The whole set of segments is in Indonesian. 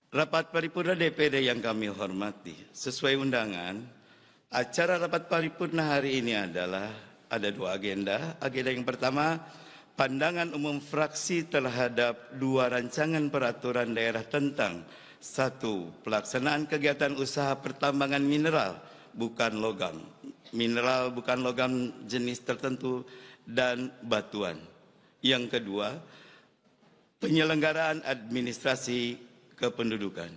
Rapat paripurna DPD yang kami hormati, sesuai undangan, acara rapat paripurna hari ini adalah ada dua agenda. Agenda yang pertama, pandangan umum fraksi terhadap dua rancangan peraturan daerah tentang satu, pelaksanaan kegiatan usaha pertambangan mineral bukan logam jenis tertentu dan batuan. Yang kedua, penyelenggaraan administrasi kependudukan.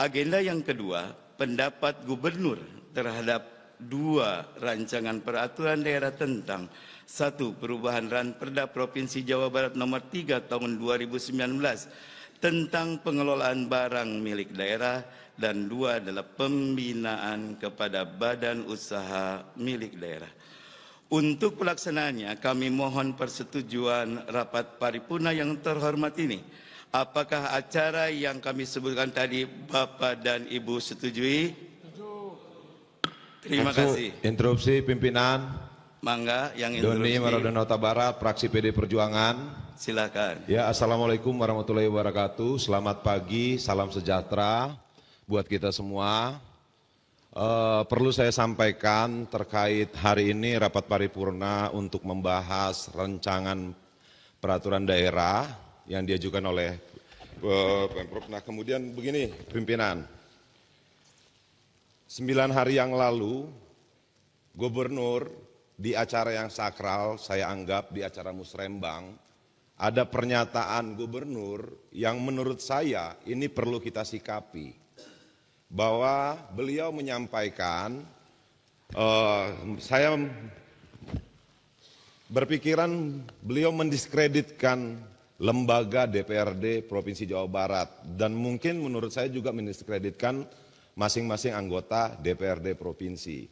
Agenda yang kedua, pendapat gubernur terhadap dua rancangan peraturan daerah tentang satu, perubahan Ranperda Provinsi Jawa Barat nomor 3 tahun 2019 tentang pengelolaan barang milik daerah, dan dua adalah pembinaan kepada badan usaha milik daerah. Untuk pelaksanaannya kami mohon persetujuan rapat paripurna yang terhormat ini. Apakah acara yang kami sebutkan tadi Bapak dan Ibu setujui? Terima kasih. Interupsi pimpinan. Mangga yang interupsi. Doni Maradonota Barat, fraksi PD Perjuangan. Silakan. Ya, assalamualaikum warahmatullahi wabarakatuh. Selamat pagi, salam sejahtera buat kita semua. Perlu saya sampaikan terkait hari ini rapat paripurna untuk membahas rancangan peraturan daerah yang diajukan oleh Pemprov. Nah, kemudian begini pimpinan, 9 hari yang lalu gubernur di acara yang sakral, saya anggap di acara musrembang, ada pernyataan gubernur yang menurut saya ini perlu kita sikapi, bahwa beliau menyampaikan, saya berpikiran beliau mendiskreditkan lembaga DPRD Provinsi Jawa Barat, dan mungkin menurut saya juga mendiskreditkan masing-masing anggota DPRD Provinsi.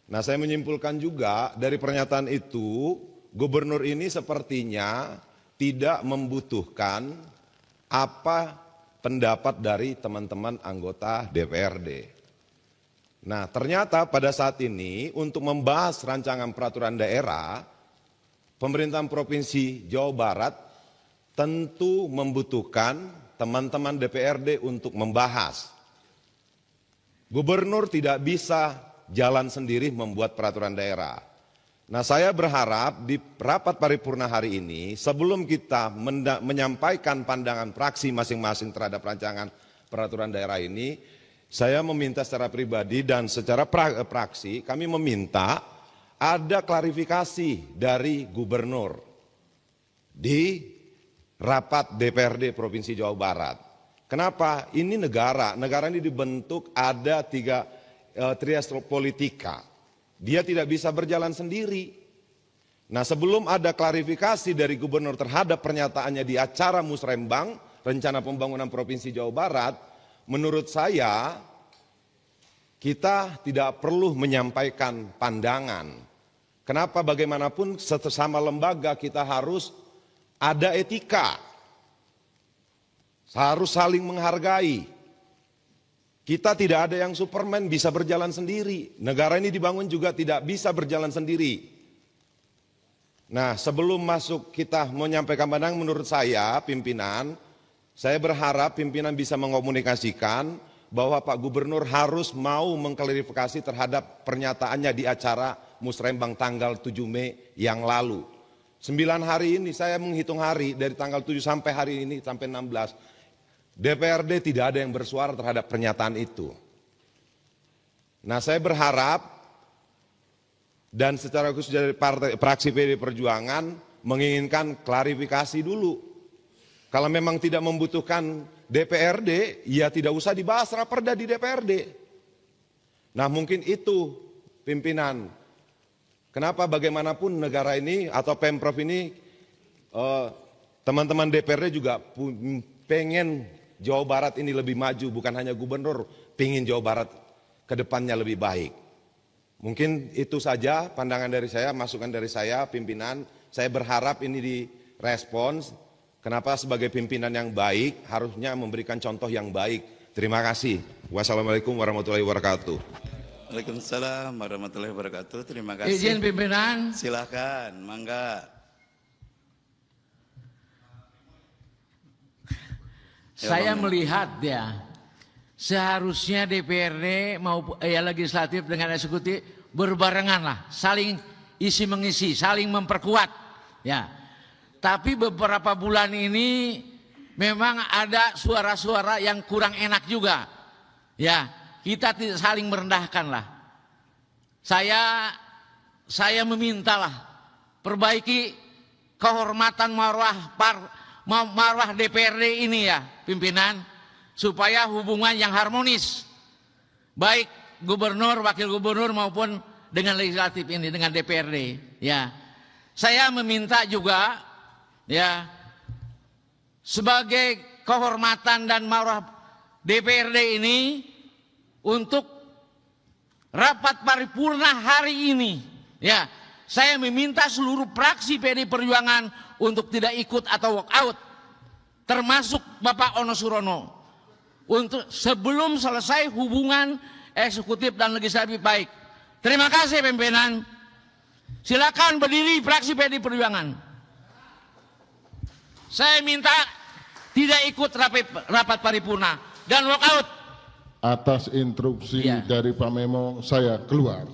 Nah, saya menyimpulkan juga dari pernyataan itu, gubernur ini sepertinya tidak membutuhkan apa pendapat dari teman-teman anggota DPRD. Nah, ternyata pada saat ini untuk membahas rancangan peraturan daerah, pemerintahan Provinsi Jawa Barat tentu membutuhkan teman-teman DPRD untuk membahas. Gubernur tidak bisa jalan sendiri membuat peraturan daerah. Nah, saya berharap di rapat paripurna hari ini, sebelum kita menyampaikan pandangan fraksi masing-masing terhadap rancangan peraturan daerah ini, saya meminta secara pribadi dan secara fraksi, kami meminta ada klarifikasi dari gubernur di rapat DPRD Provinsi Jawa Barat. Kenapa? Ini negara ini dibentuk ada tiga trias politika. Dia tidak bisa berjalan sendiri. Nah, sebelum ada klarifikasi dari gubernur terhadap pernyataannya di acara musrembang rencana pembangunan Provinsi Jawa Barat, menurut saya kita tidak perlu menyampaikan pandangan. Kenapa? Bagaimanapun sesama lembaga kita harus ada etika, harus saling menghargai. Kita tidak ada yang Superman bisa berjalan sendiri. Negara ini dibangun juga tidak bisa berjalan sendiri. Nah, sebelum masuk kita menyampaikan pandangan, menurut saya pimpinan, saya berharap pimpinan bisa mengomunikasikan bahwa Pak Gubernur harus mau mengklarifikasi terhadap pernyataannya di acara musrembang tanggal 7 Mei yang lalu. 9 hari ini saya menghitung hari dari tanggal 7 sampai hari ini sampai 16. DPRD tidak ada yang bersuara terhadap pernyataan itu. Nah, saya berharap dan secara khusus dari fraksi PD Perjuangan menginginkan klarifikasi dulu. Kalau memang tidak membutuhkan DPRD, ya tidak usah dibahas raperda di DPRD. Nah, mungkin itu pimpinan. Kenapa bagaimanapun negara ini atau Pemprov ini, teman-teman DPRD juga pengen Jawa Barat ini lebih maju, bukan hanya gubernur, pengen Jawa Barat ke depannya lebih baik. Mungkin itu saja pandangan dari saya, masukan dari saya, pimpinan. Saya berharap ini direspons. Kenapa sebagai pimpinan yang baik harusnya memberikan contoh yang baik. Terima kasih. Wassalamualaikum warahmatullahi wabarakatuh. Waalaikumsalam warahmatullahi wabarakatuh. Terima kasih. Izin pimpinan. Silakan, mangga. Saya melihat ya, seharusnya DPRD maupun legislatif dengan eksekutif berbarengan lah, saling isi mengisi, saling memperkuat. Ya, tapi beberapa bulan ini memang ada suara-suara yang kurang enak juga. Ya, kita tidak saling merendahkan lah. Saya memintalah perbaiki kehormatan marwah DPRD ini ya, pimpinan, supaya hubungan yang harmonis baik gubernur, wakil gubernur maupun dengan legislatif ini, dengan DPRD. Ya, saya meminta juga ya, sebagai kehormatan dan marwah DPRD ini, untuk rapat paripurna hari ini ya, saya meminta seluruh fraksi PD Perjuangan untuk tidak ikut atau walk out, termasuk Bapak Ono Surono, untuk sebelum selesai hubungan eksekutif dan legislatif baik. Terima kasih pimpinan. Silakan berdiri fraksi PD Perjuangan. Saya minta tidak ikut rapat paripurna dan walk out. Atas instruksi dari Pak Memo, saya keluar.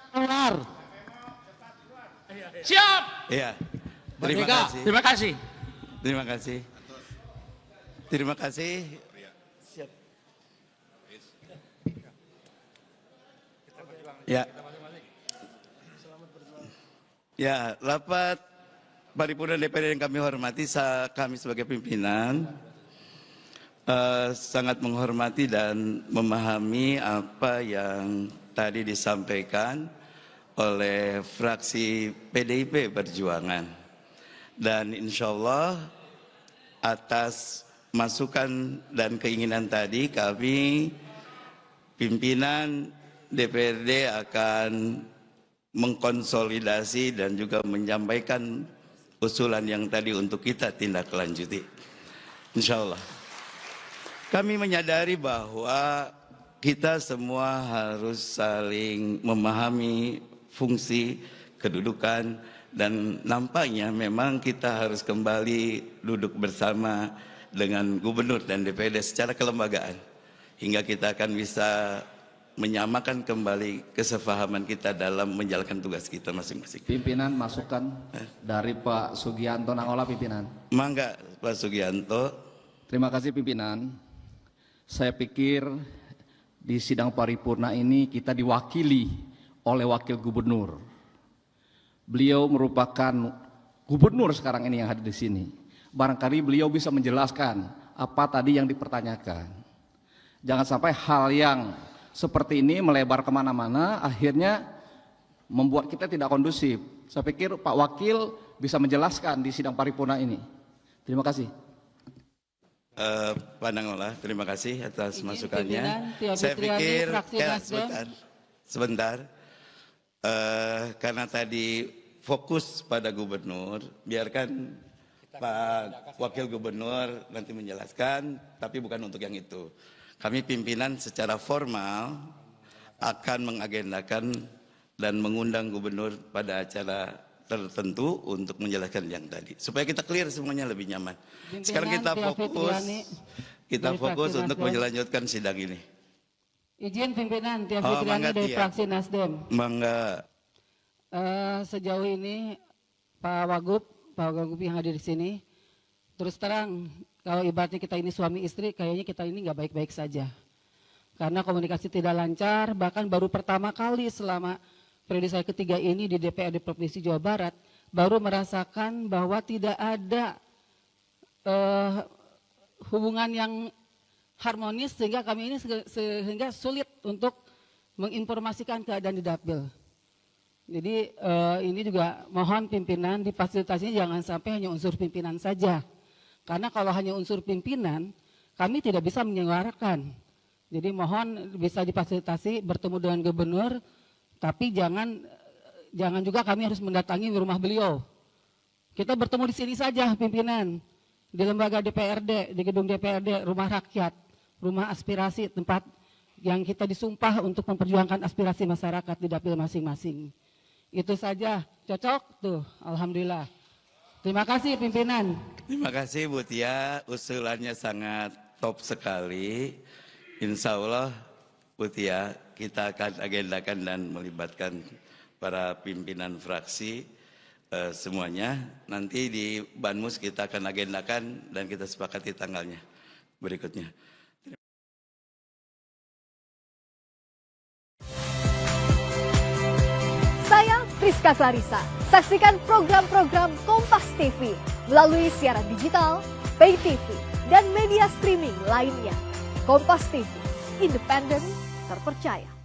Keluar. Siap. Iya. Terima kasih. Terima kasih. Terima kasih. Terima kasih. Siap. Ya. Ya, rapat paripurna DPR yang kami hormati, kami sebagai pimpinan sangat menghormati dan memahami apa yang tadi disampaikan oleh fraksi PDIP Perjuangan. Dan insya Allah atas masukan dan keinginan tadi, kami pimpinan DPRD akan mengkonsolidasi dan juga menyampaikan usulan yang tadi untuk kita tindak lanjuti. Insya Allah. Kami menyadari bahwa kita semua harus saling memahami fungsi, kedudukan, dan nampaknya memang kita harus kembali duduk bersama dengan gubernur dan DPRD secara kelembagaan, hingga kita akan bisa menyamakan kembali kesepahaman kita dalam menjalankan tugas kita masing-masing. Pimpinan, masukan dari Pak Sugianto Nangola, pimpinan. Mangga Pak Sugianto. Terima kasih pimpinan. Saya pikir di sidang paripurna ini kita diwakili oleh wakil gubernur. Beliau merupakan gubernur sekarang ini yang hadir di sini. Barangkali beliau bisa menjelaskan apa tadi yang dipertanyakan. Jangan sampai hal yang seperti ini melebar kemana-mana, akhirnya membuat kita tidak kondusif. Saya pikir Pak Wakil bisa menjelaskan di sidang paripurna ini. Terima kasih. Pak Nangola, terima kasih atas masukannya. Saya pikir sebentar. Karena tadi fokus pada gubernur, biarkan Pak Wakil Gubernur nanti menjelaskan, tapi bukan untuk yang itu. Kami pimpinan secara formal akan mengagendakan dan mengundang gubernur pada acara tertentu untuk menjelaskan yang tadi, supaya kita clear semuanya lebih nyaman. Sekarang kita fokus untuk melanjutkan sidang ini. Izin pimpinan Tia Fitriani dari fraksi Nasdem. Mangga. Sejauh ini Pak Wagub yang hadir di sini, terus terang kalau ibaratnya kita ini suami istri, kayaknya kita ini nggak baik-baik saja. Karena komunikasi tidak lancar, bahkan baru pertama kali selama periode saya ketiga ini di DPRD Provinsi Jawa Barat, baru merasakan bahwa tidak ada hubungan yang harmonis, sehingga kami ini sehingga sulit untuk menginformasikan keadaan di Dapil. Jadi ini juga mohon pimpinan difasilitasinya jangan sampai hanya unsur pimpinan saja. Karena kalau hanya unsur pimpinan, kami tidak bisa menyuarakan. Jadi mohon bisa difasilitasi bertemu dengan gubernur, tapi jangan juga kami harus mendatangi rumah beliau. Kita bertemu di sini saja pimpinan, di lembaga DPRD, di gedung DPRD, rumah rakyat, rumah aspirasi, tempat yang kita disumpah untuk memperjuangkan aspirasi masyarakat di dapil masing-masing. Itu saja, cocok tuh, alhamdulillah. Terima kasih pimpinan. Terima kasih Bu Tia, usulannya sangat top sekali. Insya Allah Bu Tia, kita akan agendakan dan melibatkan para pimpinan fraksi semuanya. Nanti di Banmus kita akan agendakan dan kita sepakati tanggalnya berikutnya. Saya Priska Clarissa. Saksikan program-program Kompas TV melalui siaran digital, pay TV, dan media streaming lainnya. Kompas TV, independen, terpercaya.